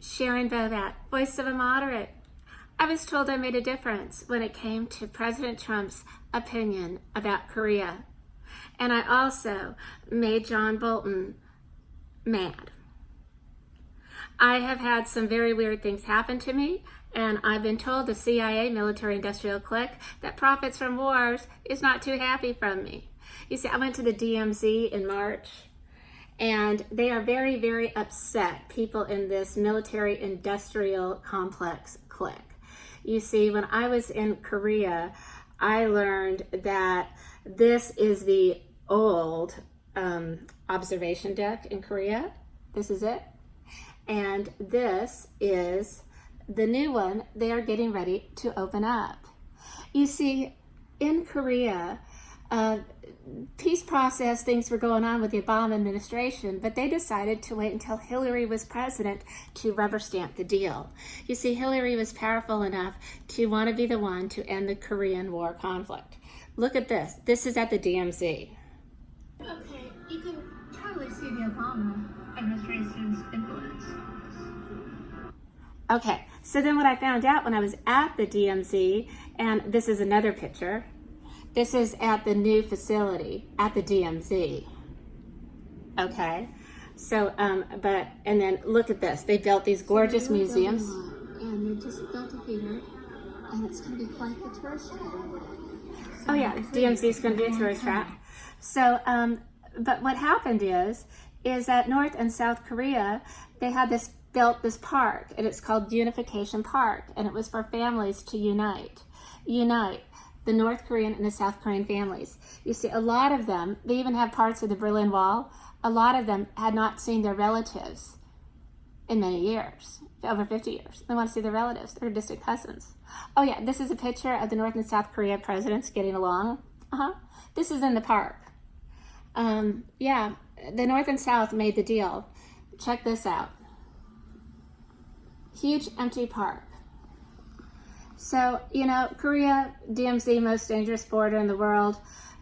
Sharon Bobat, voice of a moderate. I was told I made a difference when it came to President Trump's opinion about Korea. And I also made John Bolton mad. I have had some very weird things happen to me, and I've been told the CIA military-industrial clique that profits from wars is not too happy from me. You see, I went to the DMZ in March, and they are very, very upset, people in this military-industrial complex clique. You see, when I was in Korea, I learned that this is the old observation deck in Korea. This is it. And this is the new one they are getting ready to open up. You see, in Korea, peace process things were going on with the Obama administration, but they decided to wait until Hillary was president to rubber stamp the deal. You see, Hillary was powerful enough to want to be the one to end the Korean War conflict. Look at this. This is at the DMZ. Okay, you can totally see the Obama administration's influence. Okay, so then what I found out when I was at the DMZ, and this is another picture, this is at the new facility at the DMZ. Okay, so, and then look at this. They built these gorgeous museums. And they just built a theater, and it's going to be quite the tourist trap. Oh yeah, DMZ is going to be a tourist trap. So, but what happened is that North and South Korea, they had built this park, and it's called Unification Park, and it was for families to unite the North Korean and the South Korean families. You see, a lot of them, they even have parts of the Berlin Wall, a lot of them had not seen their relatives in many years, over 50 years. They want to see their relatives, their distant cousins. Oh yeah, this is a picture of the North and South Korea presidents getting along. This is in the park. Yeah, the North and South made the deal. Check this out. Huge empty park. So, you know, Korea, DMZ, most dangerous border in the world,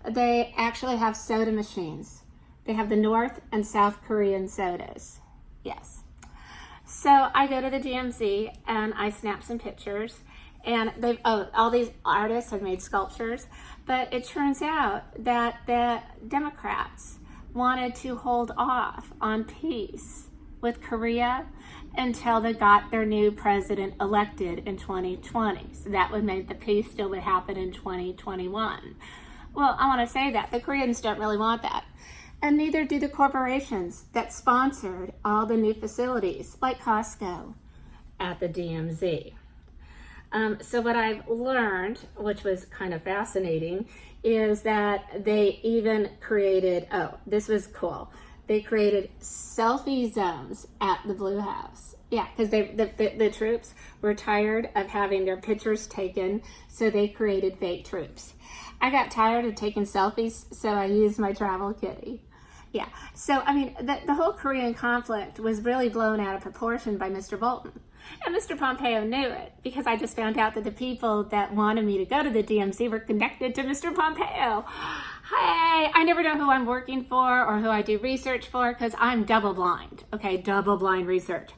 they actually have soda machines. They have the North and South Korean sodas. Yes. So I go to the DMZ and I snap some pictures, and all these artists have made sculptures, but it turns out that the Democrats wanted to hold off on peace with Korea until they got their new president elected in 2020. So that would make the peace still would happen in 2021. Well, I want to say that the Koreans don't really want that. And neither do the corporations that sponsored all the new facilities, like Costco, at the DMZ. So what I've learned, which was kind of fascinating, is that they even created, this was cool. They created selfie zones at the Blue House. Yeah, because the troops were tired of having their pictures taken, so they created fake troops. I got tired of taking selfies, so I used my travel kitty. Yeah, so I mean, the whole Korean conflict was really blown out of proportion by Mr. Bolton. And Mr. Pompeo knew it, because I just found out that the people that wanted me to go to the DMZ were connected to Mr. Pompeo. Hey, I never know who I'm working for or who I do research for, because I'm double blind. Okay, double blind research.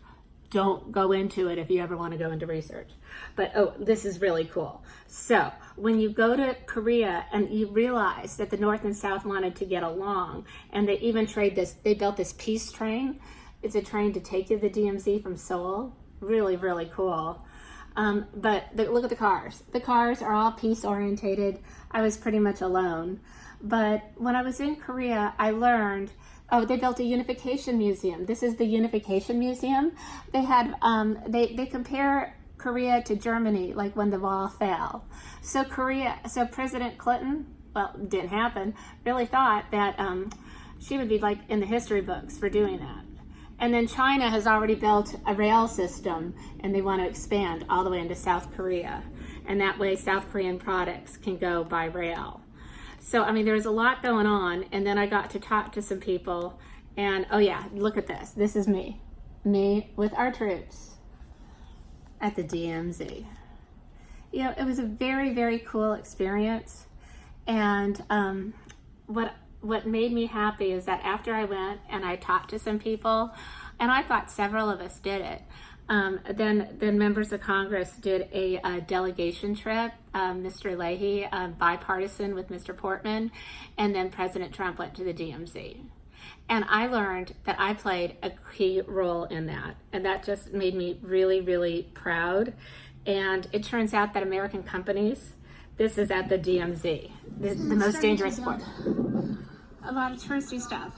Don't go into it if you ever want to go into research. But, this is really cool. So, when you go to Korea and you realize that the North and South wanted to get along, and they even they built this peace train. It's a train to take you to the DMZ from Seoul. Really, really cool. But look at the cars. The cars are all peace orientated. I was pretty much alone. But when I was in Korea, I learned, they built a unification museum. This is the Unification Museum. They had, they compare Korea to Germany, like when the wall fell. So President Clinton, well, it didn't happen, really thought that she would be like in the history books for doing that. And then China has already built a rail system, and they want to expand all the way into South Korea. And that way South Korean products can go by rail. So, I mean, there's a lot going on. And then I got to talk to some people, and oh yeah, look at this. This is me with our troops at the DMZ. You know, it was a very, very cool experience. And what made me happy is that after I went and I talked to some people, and I thought several of us did it, Then members of Congress did a delegation trip, Mr. Leahy, bipartisan with Mr. Portman, and then President Trump went to the DMZ. And I learned that I played a key role in that. And that just made me really, really proud. And it turns out that American companies, this is at the DMZ, the most dangerous sport. A lot of touristy stuff.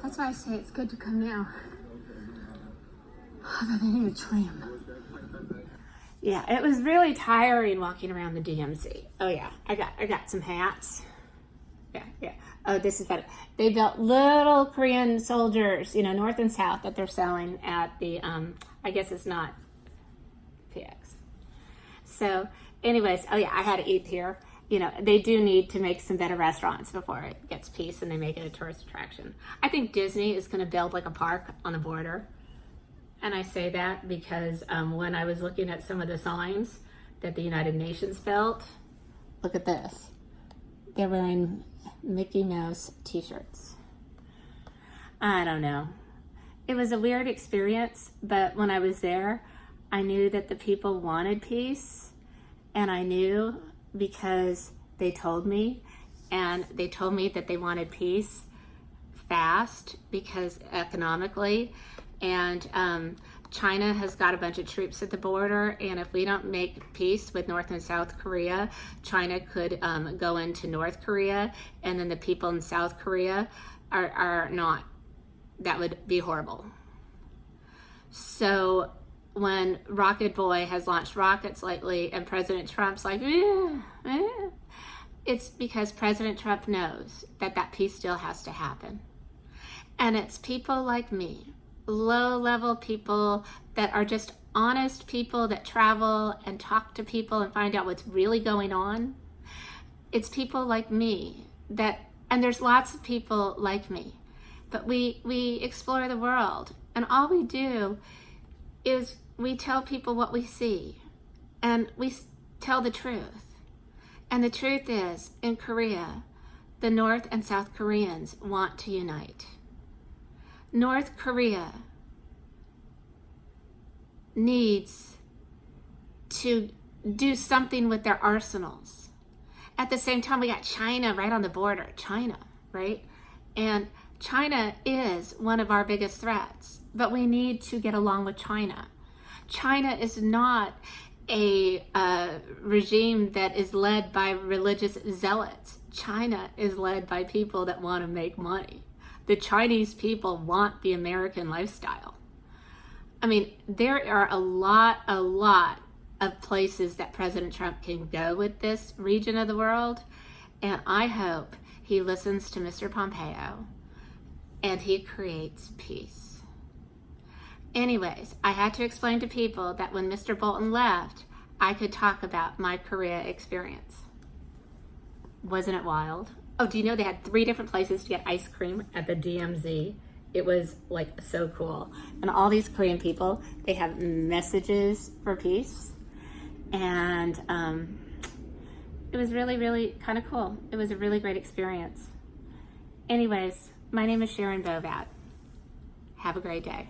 That's why I say it's good to come now. Although they need a tram. Yeah, it was really tiring walking around the DMZ. Oh yeah, I got some hats. Yeah. Oh, this is better. They built little Korean soldiers, north and south, that they're selling at the, I guess it's not PX. So anyways, oh yeah, I had to eat here. They do need to make some better restaurants before it gets peace and they make it a tourist attraction. I think Disney is going to build like a park on the border. And I say that because when I was looking at some of the signs that the United Nations built, look at this. They're wearing Mickey Mouse t-shirts. I don't know. It was a weird experience, but when I was there, I knew that the people wanted peace, and I knew because they told me, and they told me that they wanted peace fast because economically, and China has got a bunch of troops at the border, and if we don't make peace with North and South Korea, China could go into North Korea, and then the people in South Korea are not. That would be horrible. So when Rocket Boy has launched rockets lately and President Trump's like, it's because President Trump knows that peace still has to happen. And it's people like me, low-level people that are just honest people that travel and talk to people and find out what's really going on. It's people like me and there's lots of people like me, but we explore the world, and all we do is we tell people what we see, and we tell the truth. And the truth is, in Korea, the North and South Koreans want to unite. North Korea needs to do something with their arsenals. At the same time, we got China right on the border. China, right? And China is one of our biggest threats, but we need to get along with China. China is not a regime that is led by religious zealots. China is led by people that want to make money. The Chinese people want the American lifestyle. I mean, there are a lot of places that President Trump can go with this region of the world, and I hope he listens to Mr. Pompeo and he creates peace. Anyways, I had to explain to people that when Mr. Bolton left, I could talk about my Korea experience. Wasn't it wild? Oh, do you know they had 3 different places to get ice cream at the DMZ? It was like so cool. And all these Korean people, they have messages for peace. And it was really, really kind of cool. It was a really great experience. Anyways, my name is Sharon Bovat. Have a great day.